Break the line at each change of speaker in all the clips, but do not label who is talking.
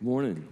Morning.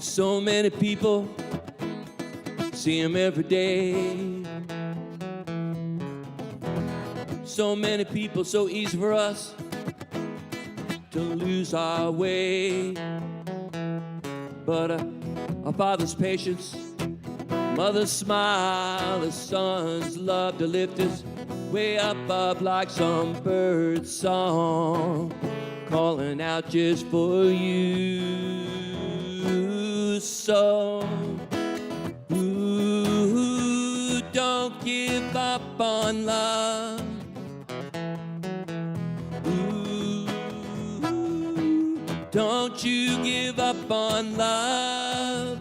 So many people see him every day. So many people, so easy for us to lose our way. But our Father's patience, Mother's smile, His Son's love to lift us way up like some bird song, calling out just for you. So, don't give up on love. Don't you give up on love.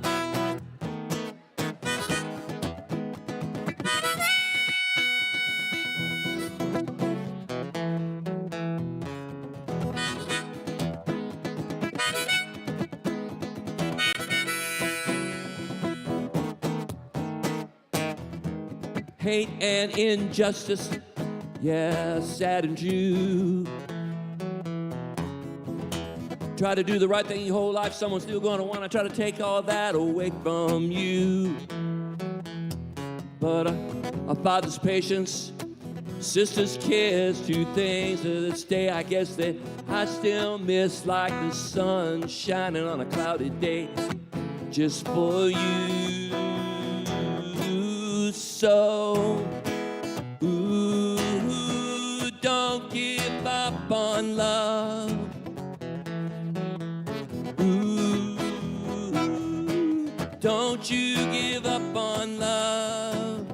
Hate and injustice, yeah, saddened you. Try to do the right thing your whole life, someone's still gonna wanna try to take all that away from you. But our Father's patience, sister's kiss, two things to this day I guess that I still miss, like the sun shining on a cloudy day just for you. So, don't give up on love. Don't you give up on love.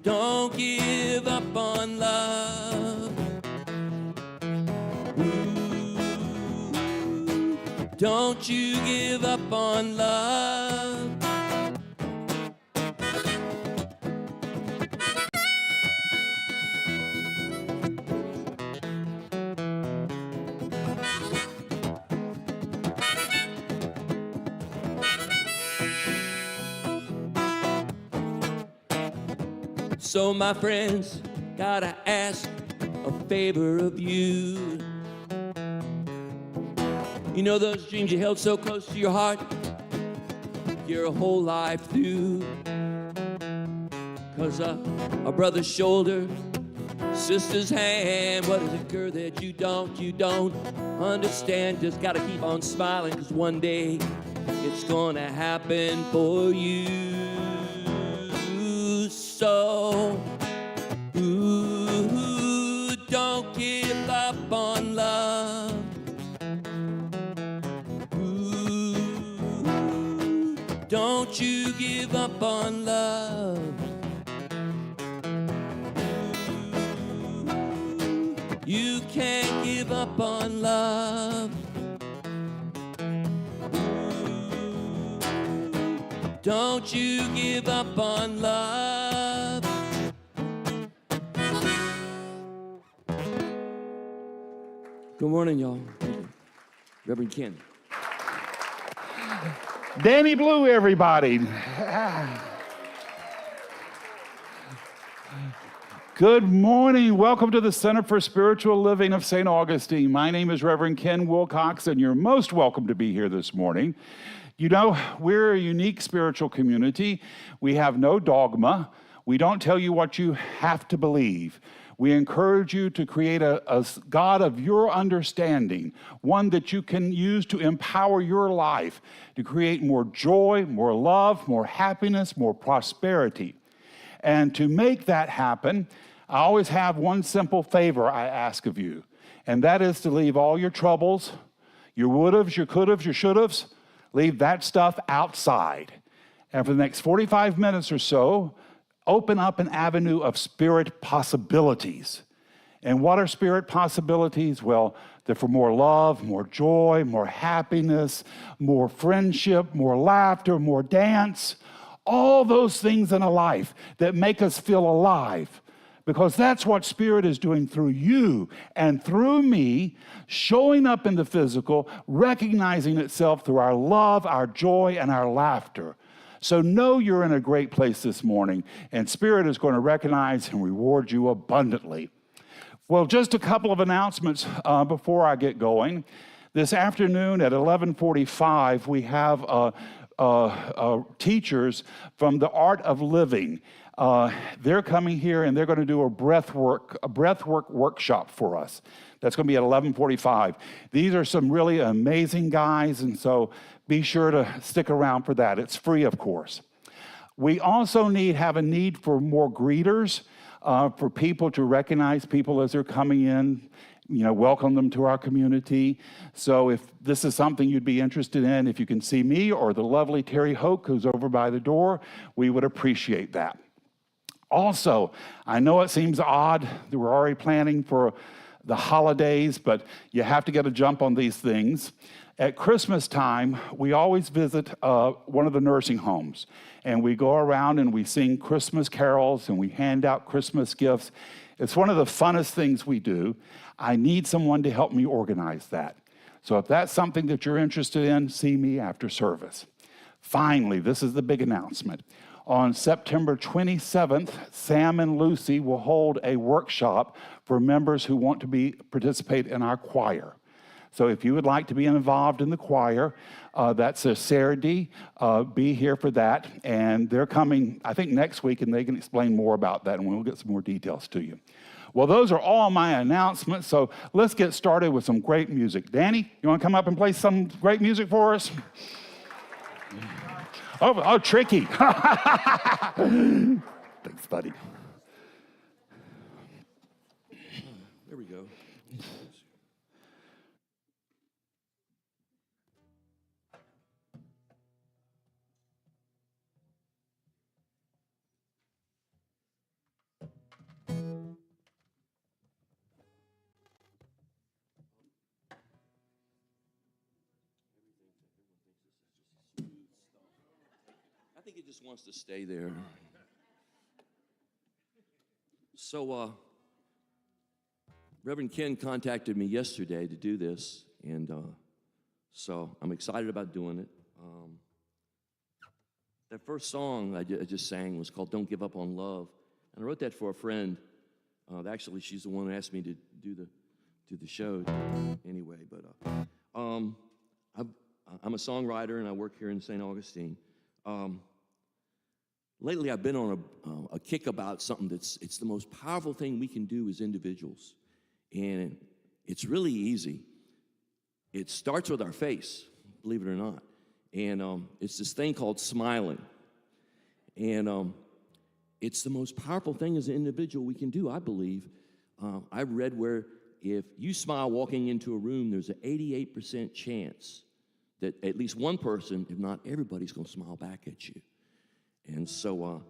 Don't give up on love. Don't you give up on love. So my friends, gotta ask a favor of you. You know those dreams you held so close to your heart your whole life through? 'Cause a brother's shoulder, sister's hand, what is it, girl, that you don't understand? Just gotta keep on smiling, 'cause one day it's gonna happen for you. So, don't give up on love. Don't you give up on love. You can't give up on love. Don't you give up on love. Good morning, y'all. Reverend Ken.
Danny Blue, everybody. Good morning. Welcome to the Center for Spiritual Living of St. Augustine. My name is Reverend Ken Wilcox, and you're most welcome to be here this morning. You know, we're a unique spiritual community. We have no dogma. We don't tell you what you have to believe. We encourage you to create a God of your understanding, one that you can use to empower your life, to create more joy, more love, more happiness, more prosperity. And to make that happen, I always have one simple favor I ask of you, and that is to leave all your troubles, your would-haves, your could-haves, your should-haves, leave that stuff outside. And for the next 45 minutes or so, open up an avenue of spirit possibilities. And what are spirit possibilities? Well, they're for more love, more joy, more happiness, more friendship, more laughter, more dance, all those things in a life that make us feel alive. Because that's what Spirit is doing through you and through me, showing up in the physical, recognizing itself through our love, our joy, and our laughter. So know you're in a great place this morning, and Spirit is going to recognize and reward you abundantly. Well, just a couple of announcements before I get going. This afternoon at 11:45, we have teachers from the Art of Living. They're coming here and they're going to do a breathwork workshop for us. That's going to be at 11:45. These are some really amazing guys, and so be sure to stick around for that. It's free, of course. We also have a need for more greeters, for people to recognize people as they're coming in, welcome them to our community. So if this is something you'd be interested in, if you can see me or the lovely Terry Hoke, who's over by the door, we would appreciate that. Also, I know it seems odd that we're already planning for the holidays, but you have to get a jump on these things. At Christmas time, we always visit one of the nursing homes, and we go around and we sing Christmas carols and we hand out Christmas gifts. It's one of the funnest things we do. I need someone to help me organize that. So if that's something that you're interested in, see me after service. Finally, this is the big announcement. On September 27th, Sam and Lucy will hold a workshop for members who want to participate in our choir. So if you would like to be involved in the choir, that's a Saturday. Be here for that. And they're coming, I think, next week, and they can explain more about that, and we'll get some more details to you. Well, those are all my announcements, so let's get started with some great music. Danny, you want to come up and play some great music for us? Oh, tricky. Thanks, buddy.
There we go. I think it just wants to stay there. So, Reverend Ken contacted me yesterday to do this, and so I'm excited about doing it. That first song I just sang was called Don't Give Up on Love, and I wrote that for a friend. Actually, she's the one who asked me to do the show anyway, but I'm a songwriter, and I work here in St. Augustine. Lately, I've been on a kick about something it's the most powerful thing we can do as individuals. And it's really easy. It starts with our face, believe it or not. And it's this thing called smiling. And it's the most powerful thing as an individual we can do, I believe. I've read where if you smile walking into a room, there's an 88% chance that at least one person, if not everybody's going to smile back at you. And so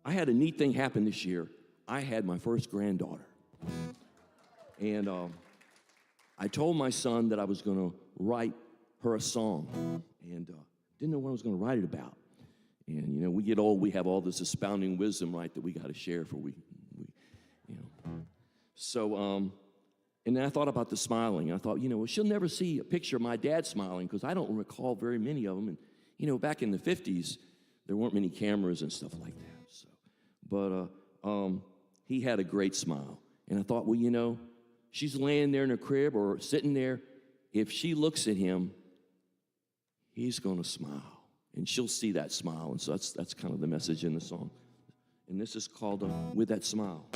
I had a neat thing happen this year. I had my first granddaughter. And I told my son that I was going to write her a song. And didn't know what I was going to write it about. And, we get old, we have all this astounding wisdom, right, that we got to share for So, and then I thought about the smiling. I thought, well, she'll never see a picture of my dad smiling because I don't recall very many of them. And, back in the 50s, there weren't many cameras and stuff like that. So, but he had a great smile. And I thought, well, she's laying there in her crib or sitting there. If she looks at him, he's going to smile. And she'll see that smile. And so that's kind of the message in the song. And this is called With That Smile.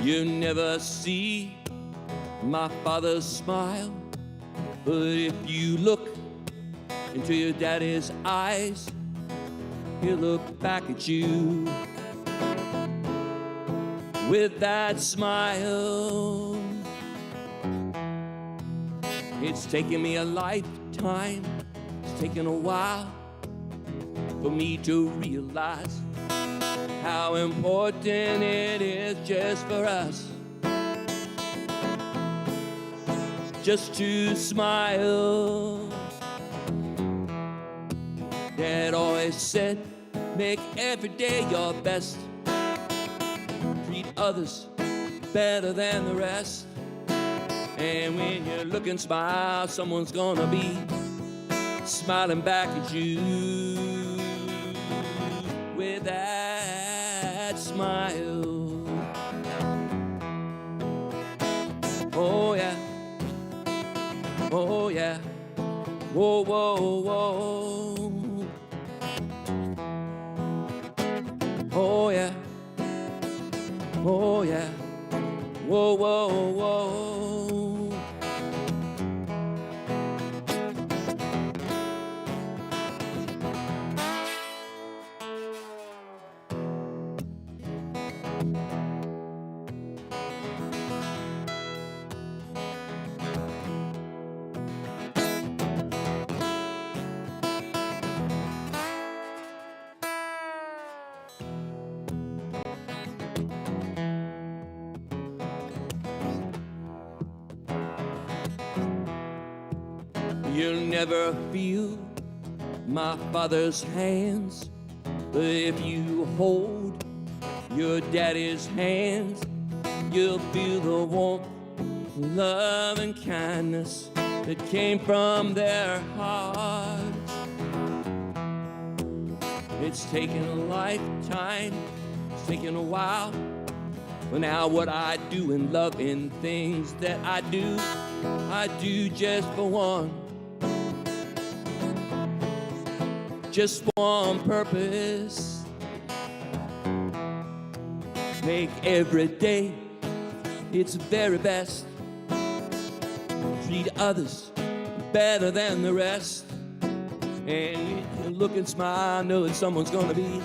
You never see my father's smile, but if you look into your daddy's eyes, he'll look back at you with that smile. It's taken me a lifetime, it's taken a while for me to realize how important it is just for us just to smile. Dad always said, make every day your best. Treat others better than the rest. And when you look and smile, someone's gonna be smiling back at you with that smile. Oh yeah, oh yeah, whoa, whoa, whoa. Oh yeah, oh yeah, whoa, whoa, whoa. You'll never feel my father's hands, but if you hold your daddy's hands, you'll feel the warmth, love, and kindness that came from their hearts. It's taken a lifetime, it's taken a while, but now what I do in love and things that I do just for one. Just one purpose. Make every day its very best. Treat others better than the rest. And you look and smile, know that someone's gonna be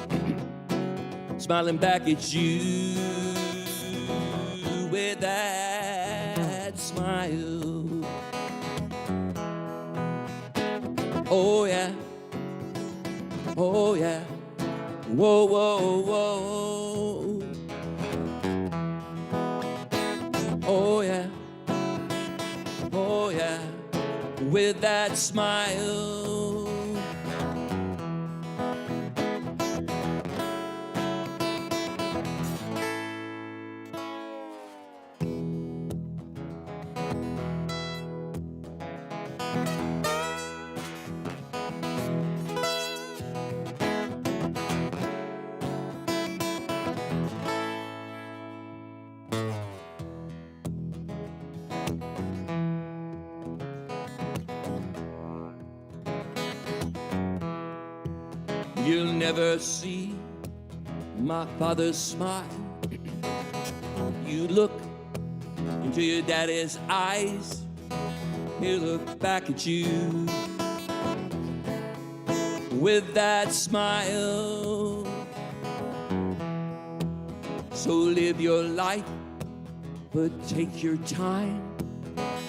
smiling back at you with that smile. Oh yeah. Oh yeah, whoa, whoa, whoa. Oh yeah, oh yeah, with that smile. You'll never see my father's smile. You look into your daddy's eyes, he'll look back at you with that smile. So live your life, but take your time.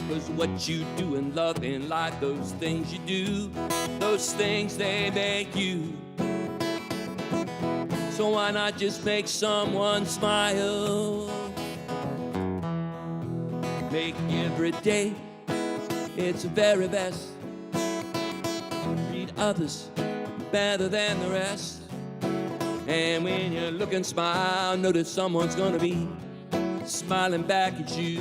'Cause what you do in love and life, those things you do, those things they make you. So why not just make someone smile? Make every day its very best. Treat others better than the rest. And when you look and smile, know that someone's gonna be smiling back at you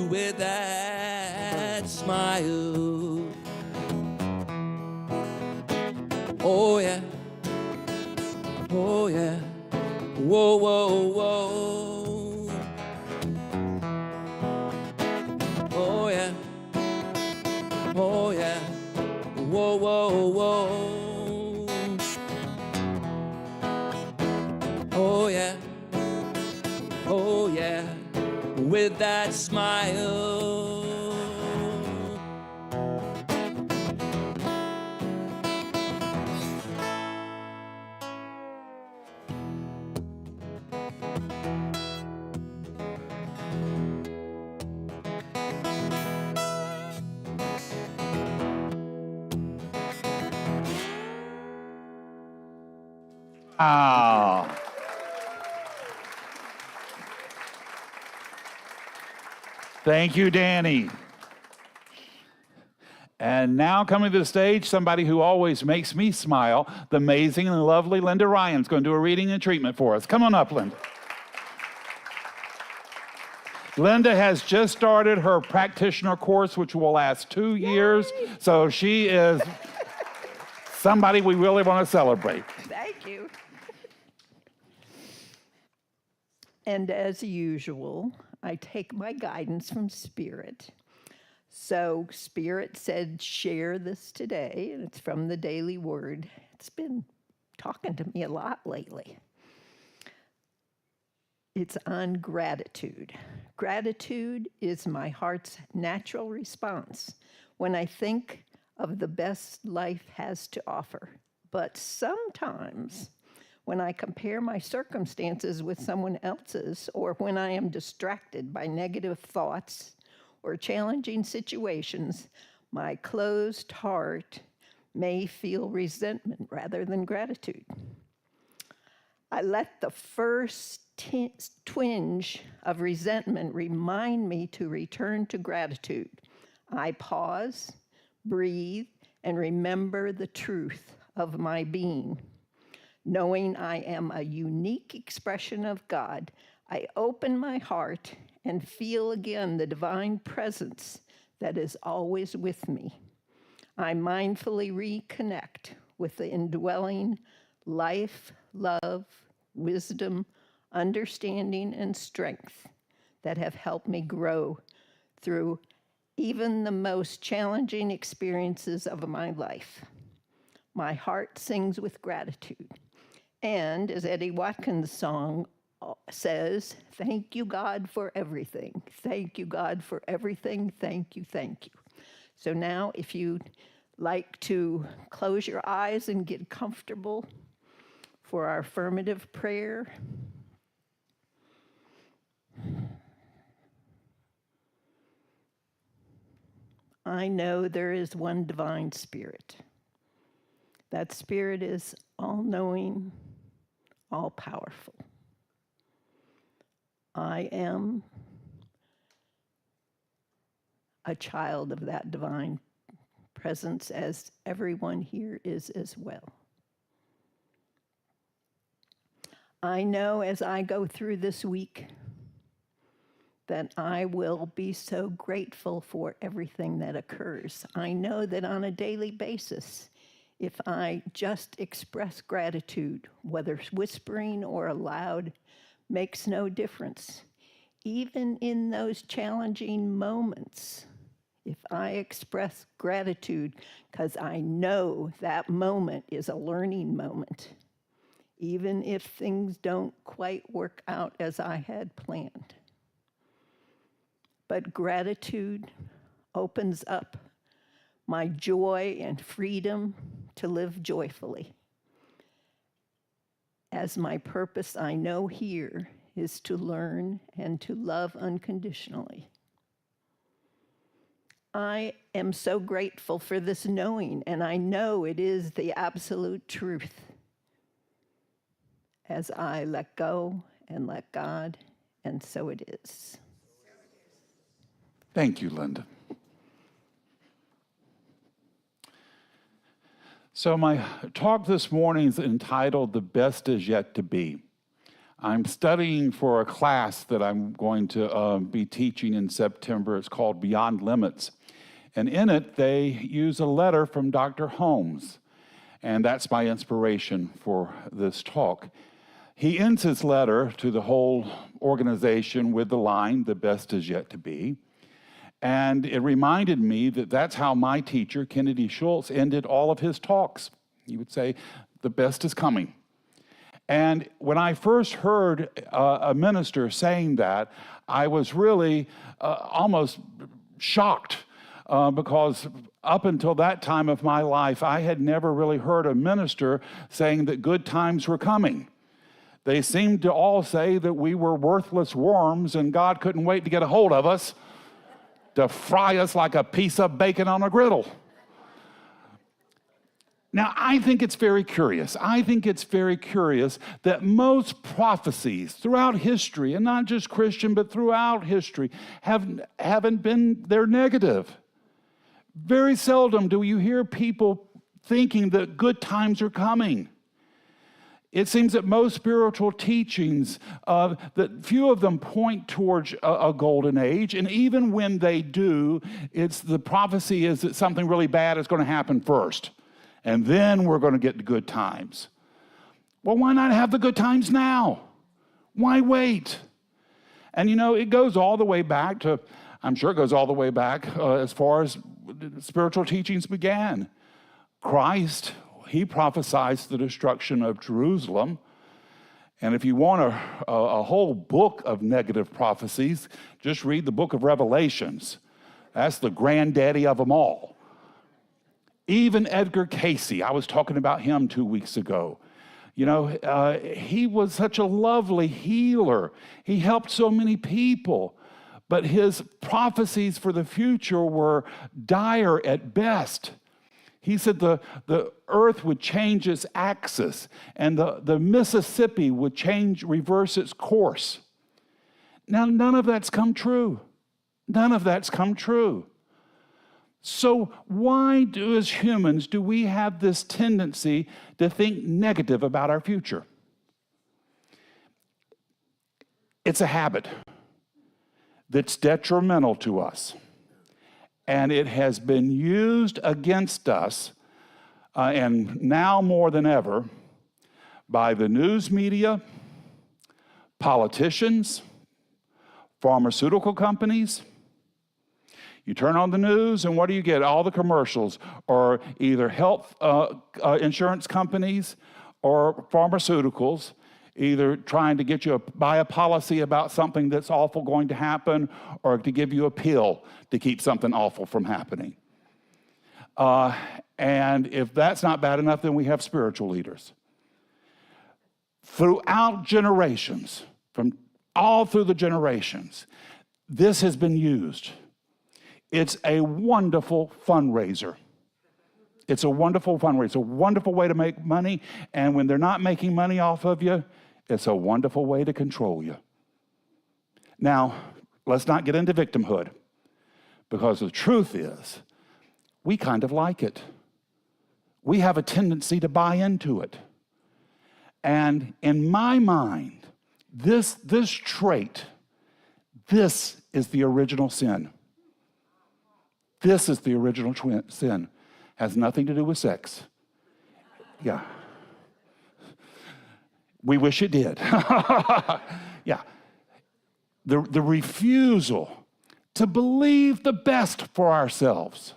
with that smile. Oh yeah. Oh yeah, whoa, whoa, whoa. Oh yeah, oh yeah, whoa, whoa, whoa. Oh yeah, oh yeah, with that smile.
Thank you, Danny. And now coming to the stage, somebody who always makes me smile, the amazing and lovely Linda Ryan's going to do a reading and treatment for us. Come on up, Linda. Linda has just started her practitioner course, which will last 2 years.
Yay!
So she is somebody we really want to celebrate.
Thank you. And as usual, I take my guidance from Spirit. So Spirit said, share this today, and it's from the Daily Word. It's been talking to me a lot lately. It's on gratitude. Gratitude is my heart's natural response when I think of the best life has to offer. But sometimes when I compare my circumstances with someone else's, or when I am distracted by negative thoughts or challenging situations, my closed heart may feel resentment rather than gratitude. I let the first twinge of resentment remind me to return to gratitude. I pause, breathe, and remember the truth of my being. Knowing I am a unique expression of God, I open my heart and feel again the divine presence that is always with me. I mindfully reconnect with the indwelling life, love, wisdom, understanding, and strength that have helped me grow through even the most challenging experiences of my life. My heart sings with gratitude. And as Eddie Watkins' song says, thank you, God, for everything. Thank you, God, for everything. Thank you, thank you. So now, if you'd like to close your eyes and get comfortable for our affirmative prayer. I know there is one divine Spirit. That Spirit is all-knowing, all-powerful. I am a child of that divine presence, as everyone here is as well. I know as I go through this week that I will be so grateful for everything that occurs. I know that on a daily basis, if I just express gratitude, whether whispering or aloud, makes no difference. Even in those challenging moments, if I express gratitude, because I know that moment is a learning moment, even if things don't quite work out as I had planned. But gratitude opens up my joy and freedom to live joyfully. As my purpose, I know here, is to learn and to love unconditionally. I am so grateful for this knowing, and I know it is the absolute truth. As I let go and let God, and so it is.
Thank you, Linda. So my talk this morning is entitled, The Best Is Yet to Be. I'm studying for a class that I'm going to be teaching in September. It's called Beyond Limits. And in it, they use a letter from Dr. Holmes. And that's my inspiration for this talk. He ends his letter to the whole organization with the line, the best is yet to be. And it reminded me that that's how my teacher, Kennedy Schultz, ended all of his talks. He would say, the best is coming. And when I first heard a minister saying that, I was really almost shocked because up until that time of my life, I had never really heard a minister saying that good times were coming. They seemed to all say that we were worthless worms and God couldn't wait to get a hold of us to fry us like a piece of bacon on a griddle. Now, I think it's very curious. I think it's very curious that most prophecies throughout history, and not just Christian, but throughout history, haven't been, they're negative. Very seldom do you hear people thinking that good times are coming. It seems that most spiritual teachings, that few of them point towards a golden age, and even when they do, the prophecy is that something really bad is going to happen first, and then we're going to get to good times. Well, why not have the good times now? Why wait? And it goes all the way back to, I'm sure it goes all the way back as far as spiritual teachings began. Christ, he prophesied the destruction of Jerusalem. And if you want a whole book of negative prophecies, just read the book of Revelations. That's the granddaddy of them all. Even Edgar Cayce, I was talking about him 2 weeks ago. He was such a lovely healer. He helped so many people. But his prophecies for the future were dire at best. He said the earth would change its axis and the Mississippi would reverse its course. Now, none of that's come true. None of that's come true. So why as humans do we have this tendency to think negative about our future? It's a habit that's detrimental to us. And it has been used against us, and now more than ever, by the news media, politicians, pharmaceutical companies. You turn on the news, and what do you get? All the commercials, or either health insurance companies or pharmaceuticals, either trying to get you to buy a policy about something that's awful going to happen, or to give you a pill to keep something awful from happening. And if that's not bad enough, then we have spiritual leaders. Throughout generations, from all through the generations, this has been used. It's a wonderful fundraiser. It's a wonderful fundraiser, a wonderful way to make money, and when they're not making money off of you, it's a wonderful way to control you. Now, let's not get into victimhood, because the truth is, we kind of like it. We have a tendency to buy into it. And in my mind, this trait, this is the original sin. This is the original sin. Has nothing to do with sex. Yeah. We wish it did. Yeah. The refusal to believe the best for ourselves.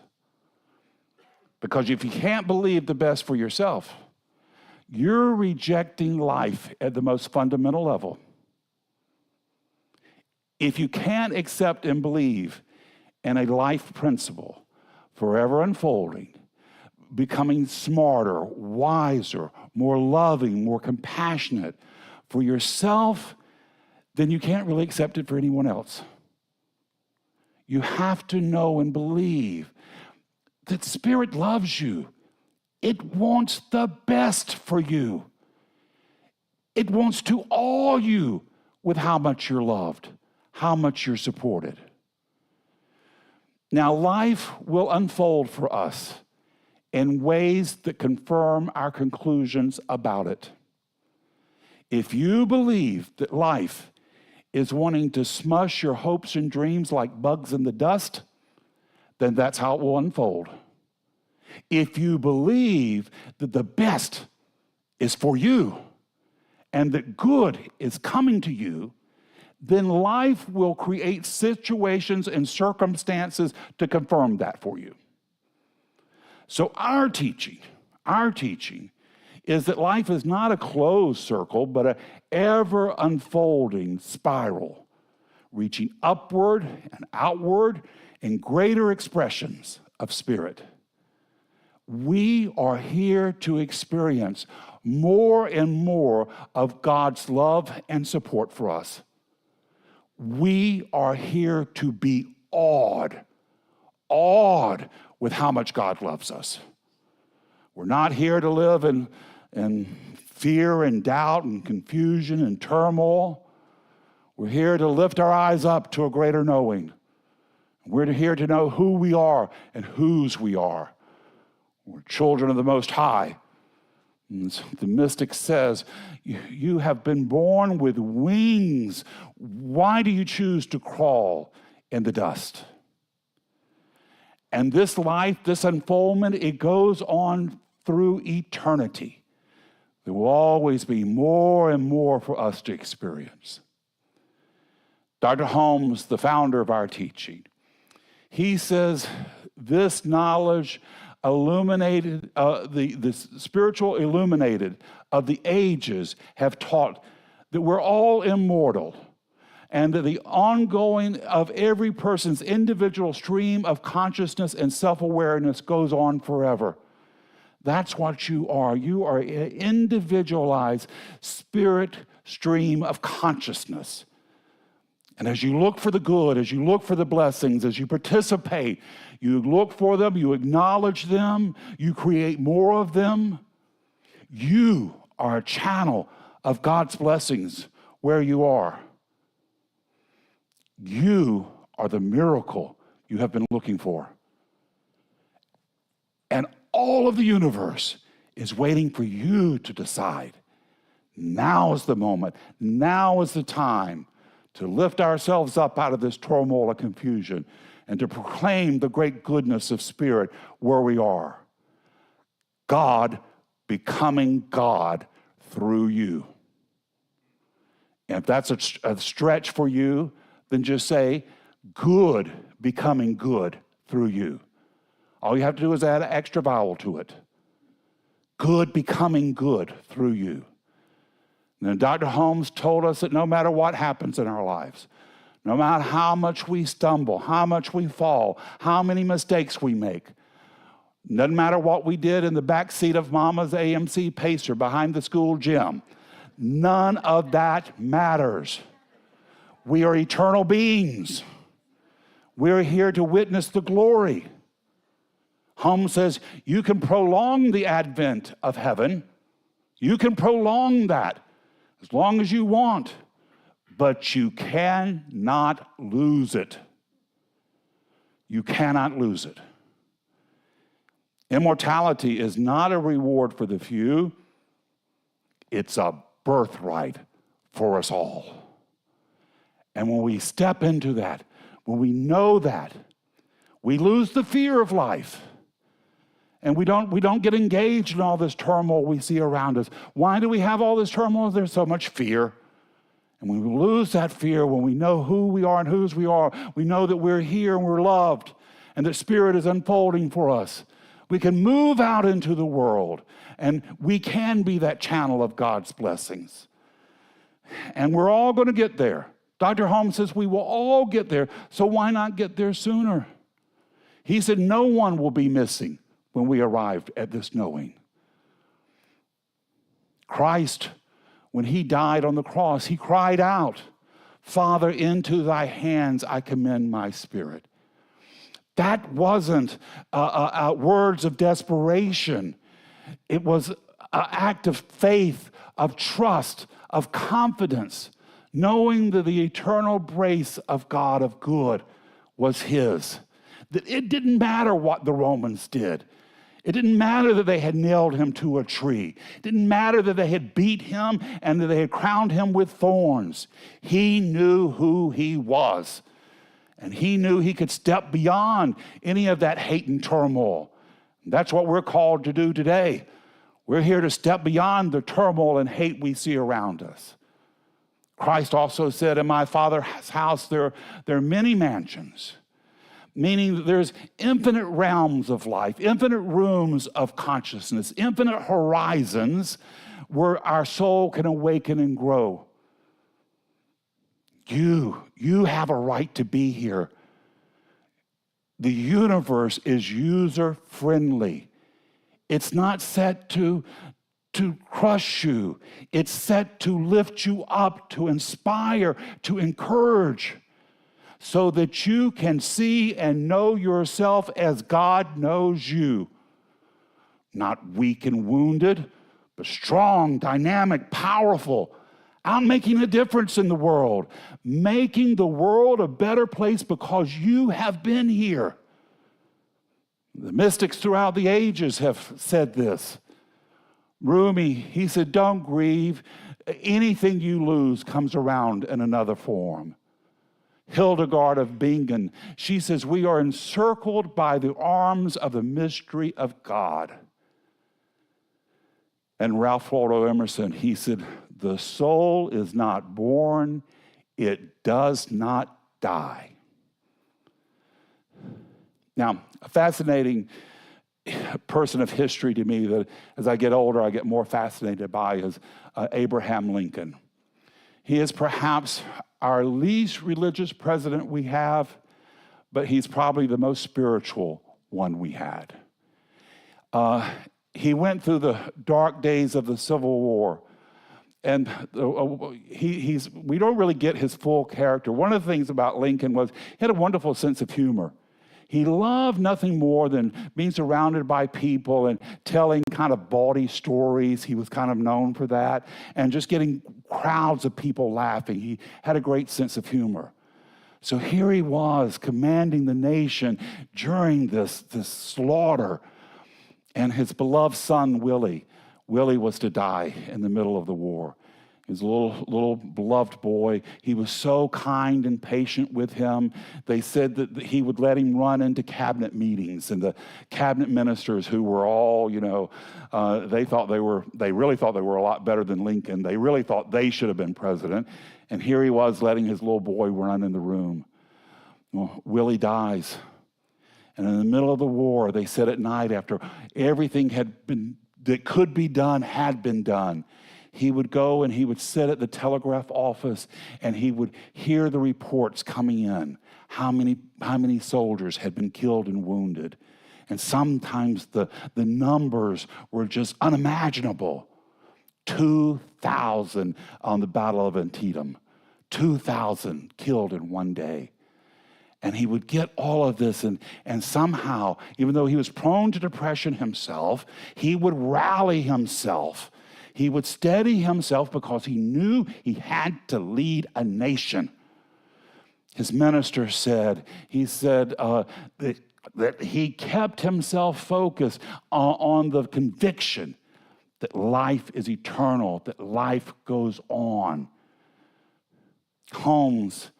Because if you can't believe the best for yourself, you're rejecting life at the most fundamental level. If you can't accept and believe in a life principle, forever unfolding, becoming smarter, wiser, more loving, more compassionate for yourself, then you can't really accept it for anyone else. You have to know and believe that Spirit loves you. It wants the best for you. It wants to awe you with how much you're loved, how much you're supported. Now, life will unfold for us in ways that confirm our conclusions about it. If you believe that life is wanting to smush your hopes and dreams like bugs in the dust, then that's how it will unfold. If you believe that the best is for you and that good is coming to you, then life will create situations and circumstances to confirm that for you. So our teaching is that life is not a closed circle, but an ever-unfolding spiral, reaching upward and outward in greater expressions of Spirit. We are here to experience more and more of God's love and support for us. We are here to be awed with how much God loves us. We're not here to live in fear and doubt and confusion and turmoil. We're here to lift our eyes up to a greater knowing. We're here to know who we are and whose we are. We're children of the Most High. And the mystic says, you have been born with wings. Why do you choose to crawl in the dust? And this life, this unfoldment, it goes on through eternity. There will always be more and more for us to experience. Dr. Holmes, the founder of our teaching, he says this knowledge illuminated, the spiritual illuminated of the ages have taught that we're all immortal, and that the ongoing of every person's individual stream of consciousness and self-awareness goes on forever. That's what you are. You are an individualized spirit stream of consciousness. And as you look for the good, as you look for the blessings, as you participate, you look for them, you acknowledge them, you create more of them, you are a channel of God's blessings where you are. You are the miracle you have been looking for. And all of the universe is waiting for you to decide. Now is the moment. Now is the time to lift ourselves up out of this turmoil and confusion and to proclaim the great goodness of spirit where we are. God becoming God through you. And if that's a stretch for you, then just say, good becoming good through you. All you have to do is add an extra vowel to it. Good becoming good through you. And Dr. Holmes told us that no matter what happens in our lives, no matter how much we stumble, how much we fall, how many mistakes we make, doesn't matter what we did in the back seat of Mama's AMC Pacer behind the school gym, none of that matters. We are eternal beings. We're here to witness the glory. Holmes says, you can prolong the advent of heaven. You can prolong that as long as you want, but you cannot lose it. You cannot lose it. Immortality is not a reward for the few. It's a birthright for us all. And when we step into that, when we know that, we lose the fear of life. And we don't get engaged in all this turmoil we see around us. Why do we have all this turmoil? There's so much fear. And when we lose that fear, when we know who we are and whose we are, we know that we're here and we're loved and that Spirit is unfolding for us. We can move out into the world and we can be that channel of God's blessings. And we're all going to get there. Dr. Holmes says we will all get there, so why not get there sooner? He said no one will be missing when we arrived at this knowing. Christ, when he died on the cross, he cried out, Father, into thy hands I commend my spirit. That wasn't words of desperation. It was an act of faith, of trust, of confidence, knowing that the eternal grace of God of good was his. That it didn't matter what the Romans did. It didn't matter that they had nailed him to a tree. It didn't matter that they had beat him and that they had crowned him with thorns. He knew who he was. And he knew he could step beyond any of that hate and turmoil. And that's what we're called to do today. We're here to step beyond the turmoil and hate we see around us. Christ also said, in my Father's house there are many mansions. Meaning that there's infinite realms of life, infinite rooms of consciousness, infinite horizons where our soul can awaken and grow. You have a right to be here. The universe is user-friendly. It's not set to crush you. It's set to lift you up, to inspire, to encourage, so that you can see and know yourself as God knows you. not weak and wounded, but strong, dynamic, powerful, out making a difference in the world, making the world a better place because you have been here. The mystics throughout the ages have said this. Rumi, he said, don't grieve. Anything you lose comes around in another form. Hildegard of Bingen, she says, we are encircled by the arms of the mystery of God. And Ralph Waldo Emerson, he said, the soul is not born, it does not die. Now, a fascinating person of history to me that as I get older, I get more fascinated by is Abraham Lincoln. He is perhaps our least religious president we have, but he's probably the most spiritual one we had. He went through the dark days of the Civil War, and we don't really get his full character. One of the things about Lincoln was he had a wonderful sense of humor. He loved nothing more than being surrounded by people and telling kind of bawdy stories. He was kind of known for that, and just getting crowds of people laughing. He had a great sense of humor. So here he was commanding the nation during this slaughter, and his beloved son, Willie was to die in the middle of the war. His little beloved boy. He was so kind and patient with him. They said that he would let him run into cabinet meetings, and the cabinet ministers who were all, they really thought they were a lot better than Lincoln. They really thought they should have been president. And here he was letting his little boy run in the room. Well, Willie dies. And in the middle of the war, they said at night after everything that could be done had been done, he would go and he would sit at the telegraph office and he would hear the reports coming in, how many soldiers had been killed and wounded. And sometimes the numbers were just unimaginable. 2,000 on the Battle of Antietam, 2,000 killed in one day. And he would get all of this, and somehow, even though he was prone to depression himself, he would rally himself. He would steady himself because he knew he had to lead a nation. His minister said, that he kept himself focused on the conviction that life is eternal, that life goes on. Holmes,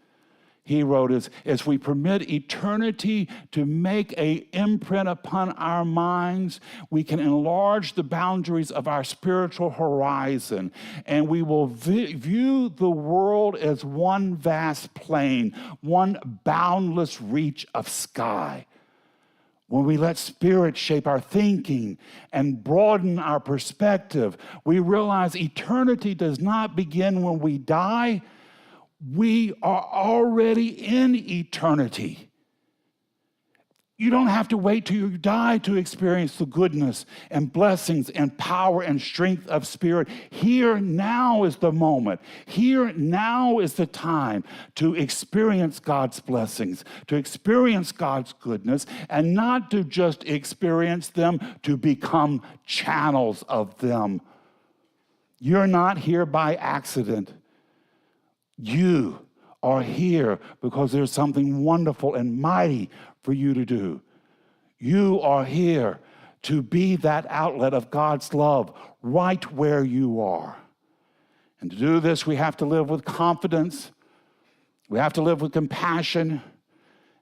he wrote, as we permit eternity to make an imprint upon our minds, we can enlarge the boundaries of our spiritual horizon, and we will view the world as one vast plain, one boundless reach of sky. When we let Spirit shape our thinking and broaden our perspective, we realize eternity does not begin when we die. We are already in eternity. You don't have to wait till you die to experience the goodness and blessings and power and strength of Spirit. Here now is the moment. Here now is the time to experience God's blessings, to experience God's goodness, and not to just experience them, to become channels of them. You're not here by accident. You are here because there's something wonderful and mighty for you to do. You are here to be that outlet of God's love right where you are. And to do this, we have to live with confidence, we have to live with compassion,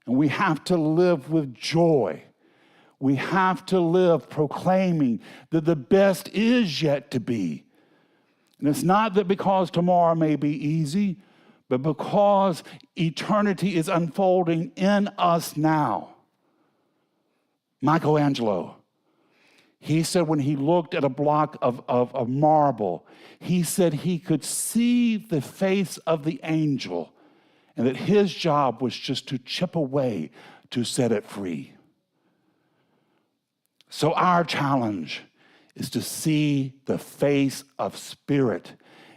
and we have to live with joy. We have to live proclaiming that the best is yet to be. And it's not that because tomorrow may be easy, but because eternity is unfolding in us now. Michelangelo, he said when he looked at a block of marble, he said he could see the face of the angel, and that his job was just to chip away to set it free. So our challenge is to see the face of Spirit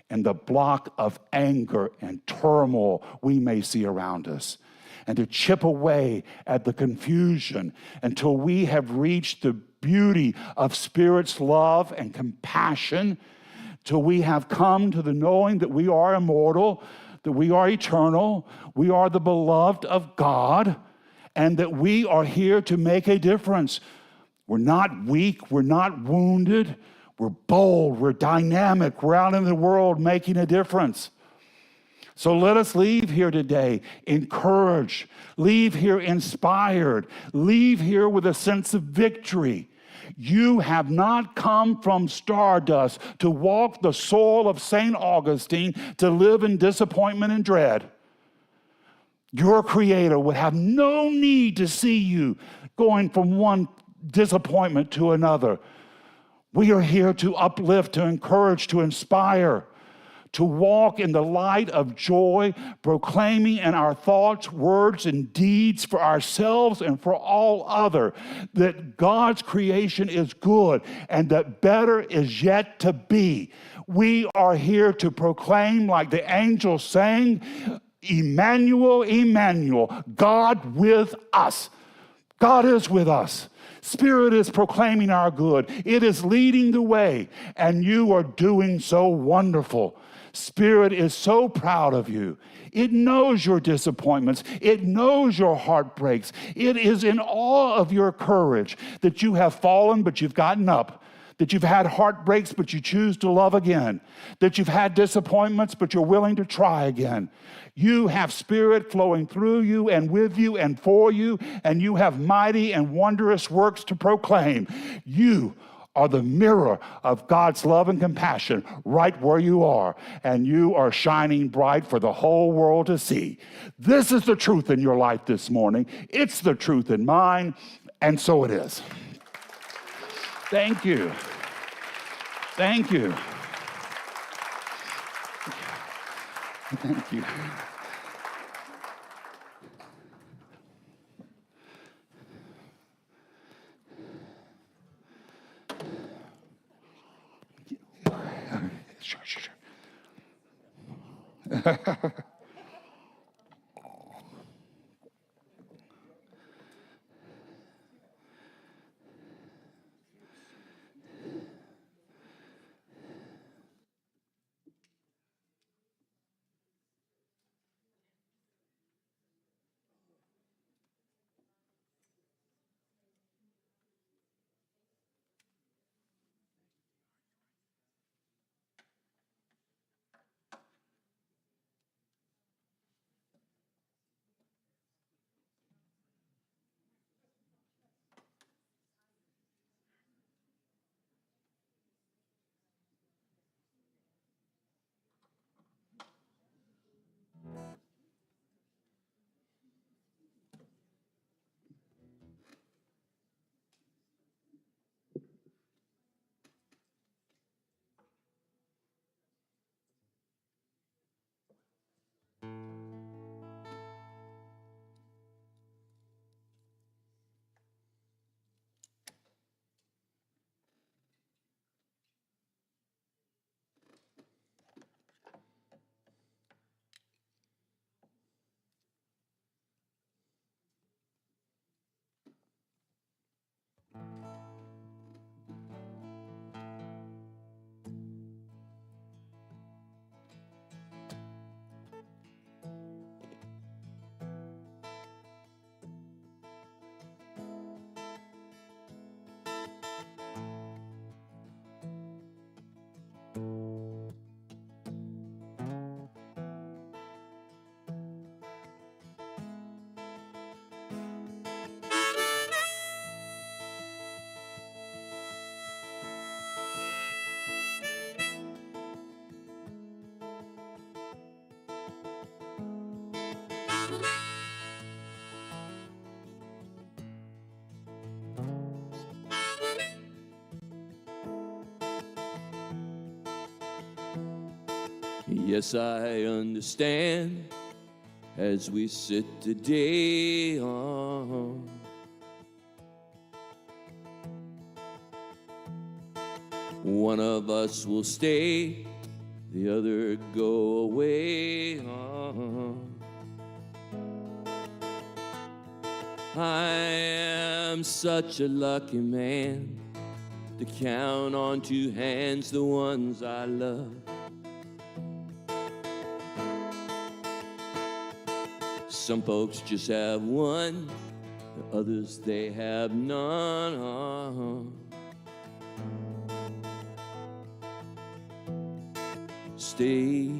and the block of anger and turmoil we may see around us. and to chip away at the confusion until we have reached the beauty of Spirit's love and compassion, till we have come to the knowing that we are immortal, that we are eternal, we are the beloved of God, and that we are here to make a difference. We're not weak, we're not wounded, we're bold, we're dynamic, we're out in the world making a difference. So let us leave here today encouraged, leave here inspired, leave here with a sense of victory. You have not come from stardust to walk the soil of St. Augustine to live in disappointment and dread. Your Creator would have no need to see you going from one disappointment to another. We are here to uplift, to encourage, to inspire, to walk in the light of joy, proclaiming in our thoughts, words, and deeds for ourselves and for all other that God's creation is good and that better is yet to be. We are here to proclaim, like the angels sang, Emmanuel, Emmanuel, God with us. God is with us. Spirit is proclaiming our good. It is leading the way, and you are doing so wonderful. Spirit is so proud of you. It knows your disappointments. It knows your heartbreaks. It is in awe of your courage that you have fallen, but you've gotten up. That you've had heartbreaks, but you choose to love again. That you've had disappointments, but you're willing to try again. You have Spirit flowing through you and with you and for you, and you have mighty and wondrous works to proclaim. You are the mirror of God's love and compassion right where you are, and you are shining bright for the whole world to see. This is the truth in your life this morning. It's the truth in mine, and so it is. Thank you. Thank you. Thank you. Sure.
Yes, I understand as we sit today on. One of us will stay, the other go away. I am such a lucky man to count on two hands the ones I love. Some folks just have one, the others they have none. Stay,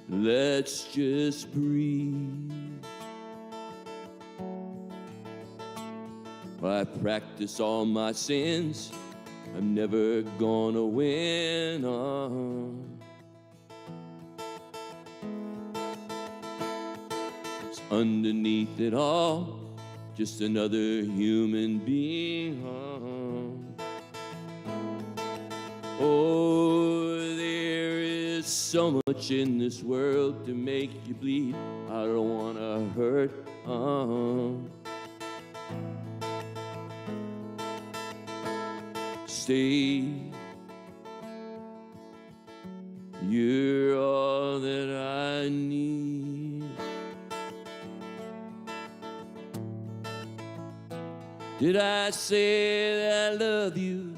let's just breathe. I practice all my sins, I'm never gonna win. It's underneath it all, just another human being. Oh, there is so much in this world to make you bleed. I don't wanna hurt. Stay. You're all that I need. Did I say that I love you?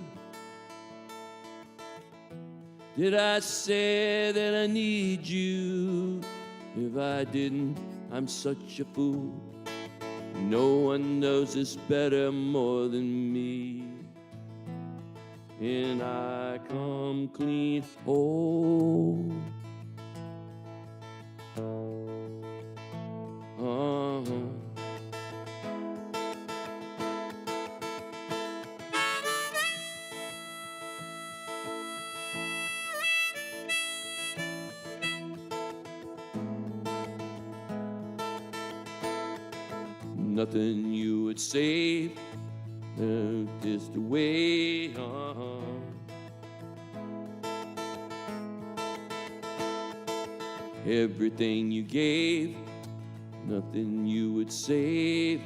Did I say that I need you? If I didn't, I'm such a fool. No one knows this better more than me. And I come clean home. Nothing you would save, just the way. Everything you gave, nothing you would save.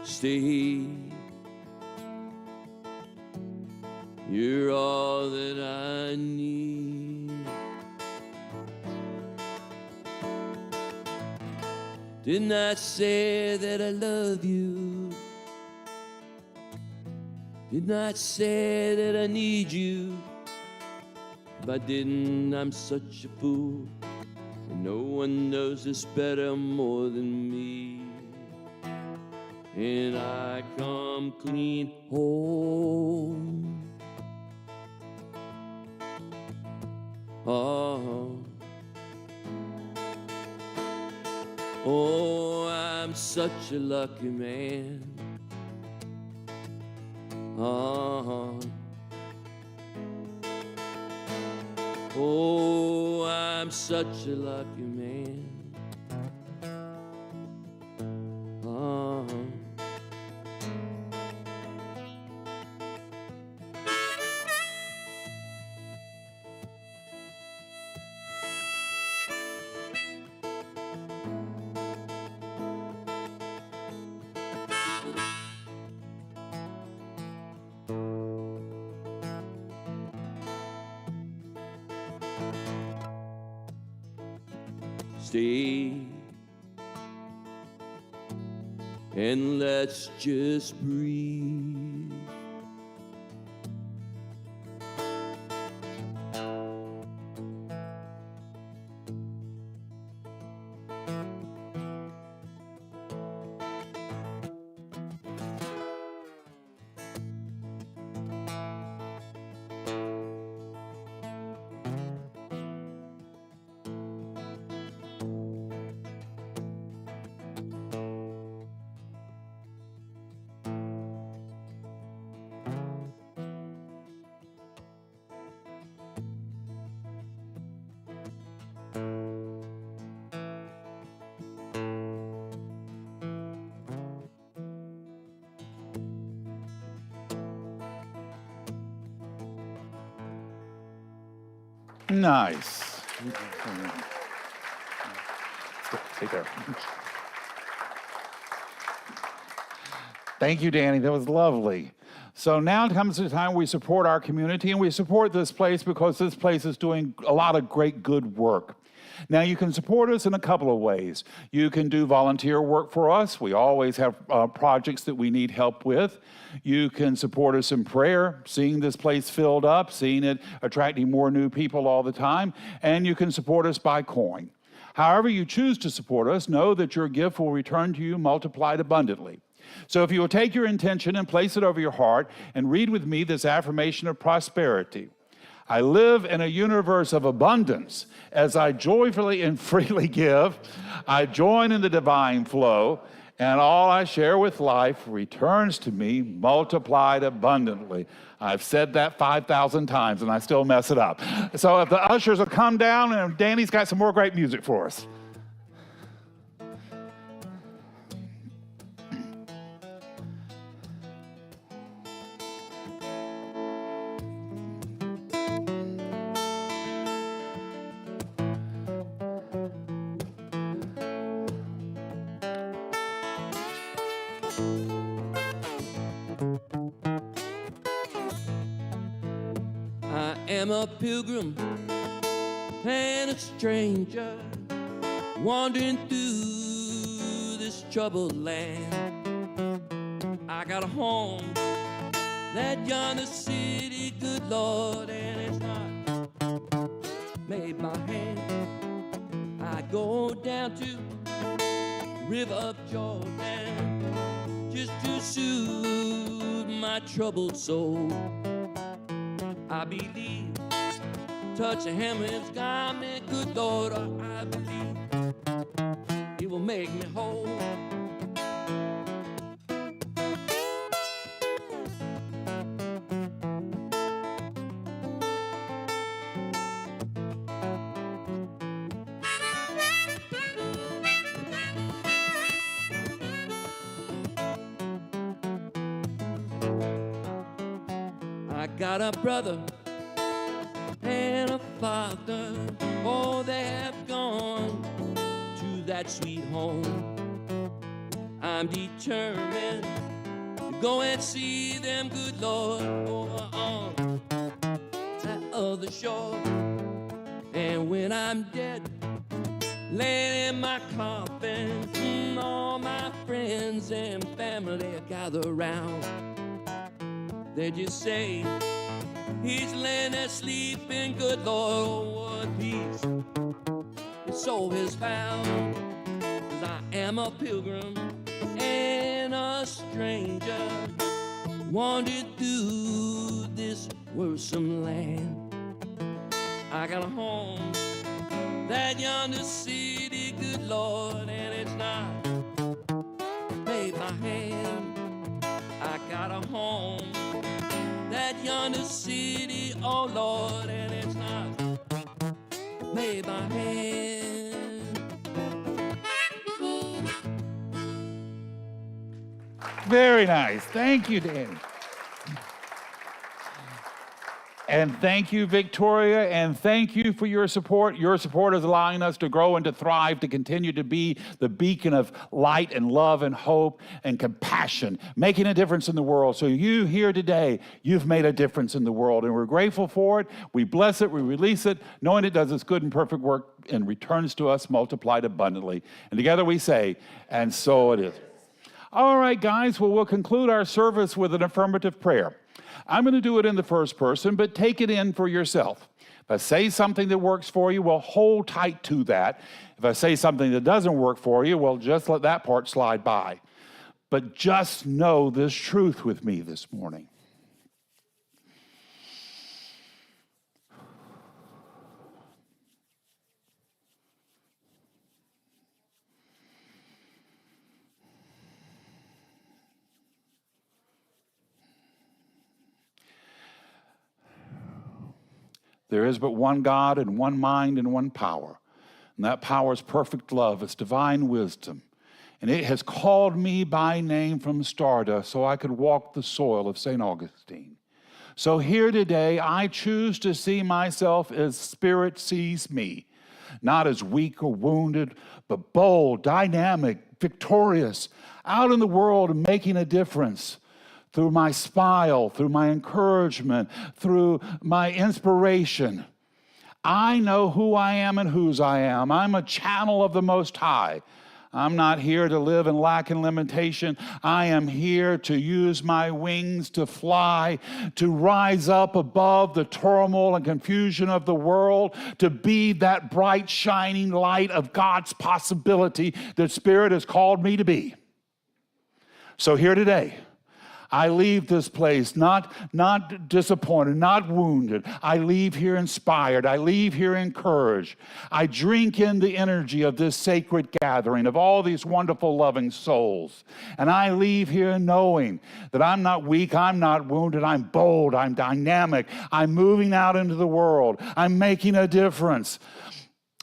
Stay. You're all that I need. Didn't I say that I love you? Didn't I say that I need you? If I didn't, I'm such a fool. And no one knows this better more than me. And I come clean home. Oh, I'm such a lucky man. Oh, I'm such a lucky man. Stay and let's just breathe.
Nice. Take care. Thank you, Danny. That was lovely. So now comes the time we support our community, and we support this place because this place is doing a lot of great good work. Now, you can support us in a couple of ways. You can do volunteer work for us. We always have projects that we need help with. You can support us in prayer, seeing this place filled up, seeing it attracting more new people all the time. And you can support us by coin. However you choose to support us, know that your gift will return to you multiplied abundantly. So if you will take your intention and place it over your heart and read with me this affirmation of prosperity. I live in a universe of abundance. As I joyfully and freely give, I join in the divine flow, and all I share with life returns to me multiplied abundantly. I've said that 5,000 times, and I still mess it up. So if the ushers will come down, and Danny's got some more great music for us.
I am a pilgrim and a stranger, wandering through this troubled land. I got a home, that yonder city, good Lord, and it's not made by hand. I go down to river of Jordan just to soothe my troubled soul. I believe, touch a hem of his garment, good Lord, I believe he will make me whole. I got a brother and a father, oh, they have gone to that sweet home. I'm determined to go and see them, good Lord, over on that other shore. And when I'm dead, laying in my coffin, all my friends and family gather around. They just say, he's laying there sleeping, good Lord, oh, what peace his soul has found. 'Cause I am a pilgrim and a stranger, wandered through this worrisome land. I got a home, that yonder city, good Lord, and it's not made by hand. I got a home, that yonder city, oh Lord, and it's not made by hand.
Very nice. Thank you, Danny. And thank you, Victoria, and thank you for your support. Your support is allowing us to grow and to thrive, to continue to be the beacon of light and love and hope and compassion, making a difference in the world. So you here today, you've made a difference in the world, and we're grateful for it. We bless it, we release it, knowing it does its good and perfect work and returns to us multiplied abundantly. And together we say, and so it is. All right, guys, well, we'll conclude our service with an affirmative prayer. I'm going to do it in the first person, but take it in for yourself. If I say something that works for you, well, hold tight to that. If I say something that doesn't work for you, well, just let that part slide by. But just know this truth with me this morning. There is but one God and one mind and one power. And that power is perfect love. It's divine wisdom. And it has called me by name from stardust so I could walk the soil of St. Augustine. So here today, I choose to see myself as Spirit sees me. Not as weak or wounded, but bold, dynamic, victorious, out in the world and making a difference. through my smile, through my encouragement, through my inspiration. I know who I am and whose I am. I'm a channel of the Most High. I'm not here to live in lack and limitation. I am here to use my wings to fly, to rise up above the turmoil and confusion of the world, to be that bright, shining light of God's possibility that Spirit has called me to be. So here today, I leave this place not disappointed, not wounded. I leave here inspired. I leave here encouraged. I drink in the energy of this sacred gathering of all these wonderful, loving souls. And I leave here knowing that I'm not weak, I'm not wounded, I'm bold, I'm dynamic, I'm moving out into the world, I'm making a difference.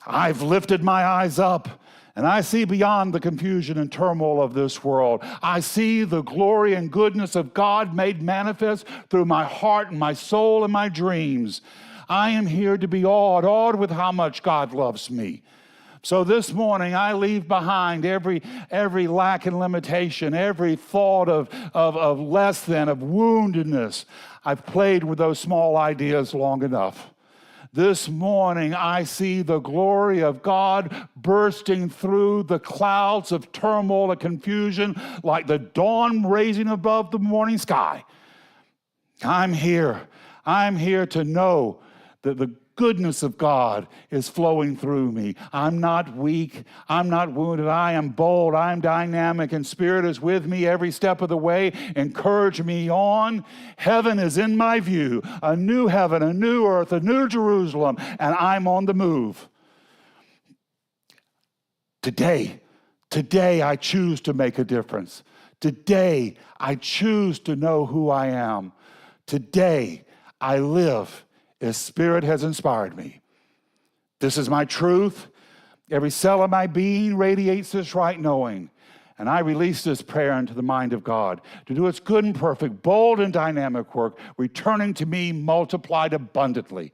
I've lifted my eyes up, and I see beyond the confusion and turmoil of this world. I see the glory and goodness of God made manifest through my heart and my soul and my dreams. I am here to be awed with how much God loves me. So this morning, I leave behind every lack and limitation, every thought of less than, of woundedness. I've played with those small ideas long enough. This morning, I see the glory of God bursting through the clouds of turmoil and confusion like the dawn raising above the morning sky. I'm here to know that the goodness of God is flowing through me. I'm not weak. I'm not wounded. I am bold. I'm dynamic, and Spirit is with me every step of the way. Encourage me on. Heaven is in my view. A new heaven, a new earth, a new Jerusalem, and I'm on the move. Today I choose to make a difference. Today I choose to know who I am. Today I live as Spirit has inspired me. This is my truth. Every cell of my being radiates this right knowing. And I release this prayer into the mind of God to do its good and perfect, bold and dynamic work, returning to me multiplied abundantly.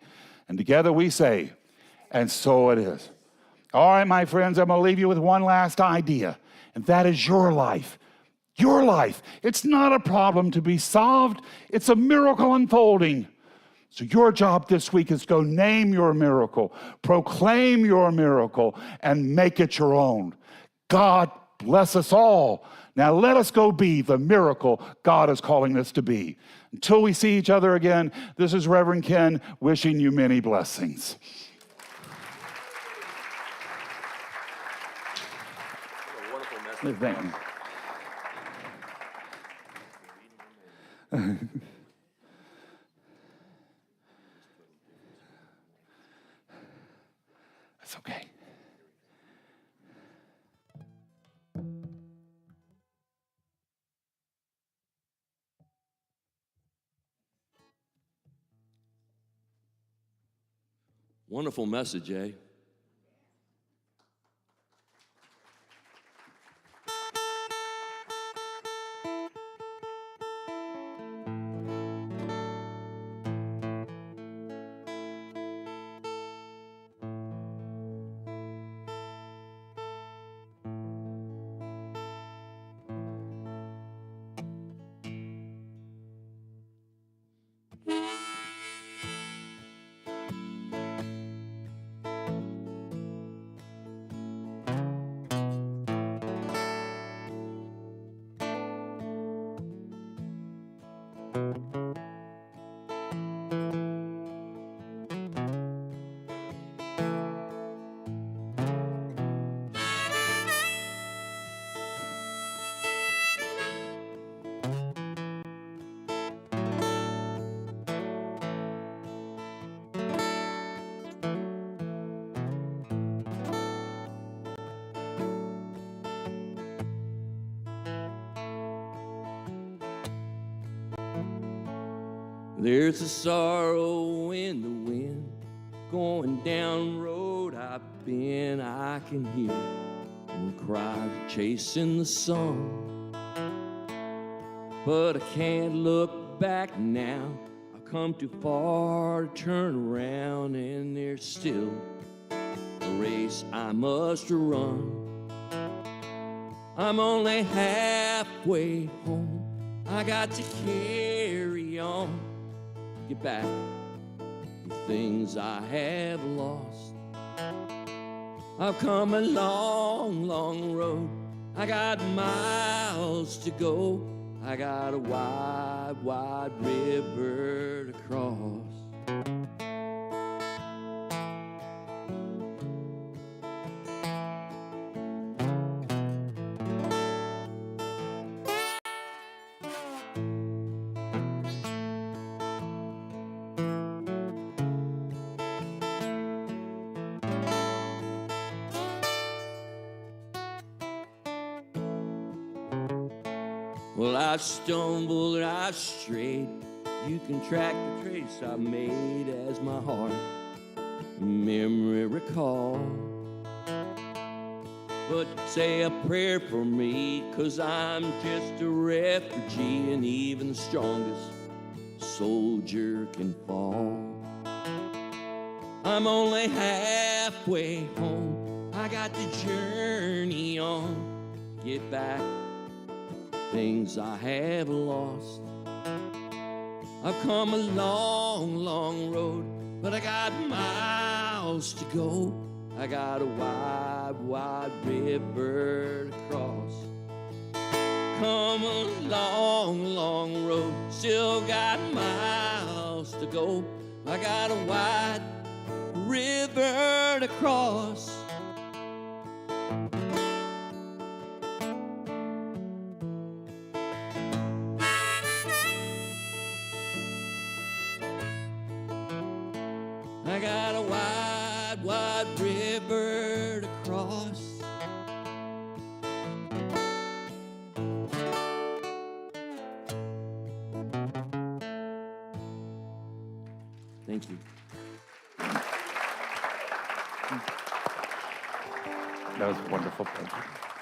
And together we say, and so it is. All right, my friends, I'm going to leave you with one last idea, and that is your life. Your life. It's not a problem to be solved. It's a miracle unfolding. So your job this week is go name your miracle, proclaim your miracle, and make it your own. God bless us all. Now let us go be the miracle God is calling us to be. Until we see each other again, this is Reverend Ken wishing you many blessings. Thank you. It's okay.
Wonderful message, eh? There's a sorrow in the wind, going down road I've been. I can hear and cries chasing the sun, but I can't look back now. I've come too far to turn around, and there's still a race I must run. I'm only halfway home, I got to carry on, get back the things I have lost. I've come a long, long road. I got miles to go. I got a wide, wide river to cross. Well, I've stumbled and I've strayed. You can track the trace I made as my heart memory recall. But say a prayer for me, 'cause I'm just a refugee, and even the strongest soldier can fall. I'm only halfway home. I got to journey on, get back things I have lost. I've come a long, long road, but I got miles to go. I got a wide, wide river to cross. Come a long, long road, still got miles to go. I got a wide river to cross. I got a wide, wide river to cross. Thank you.
That was wonderful. Thank you.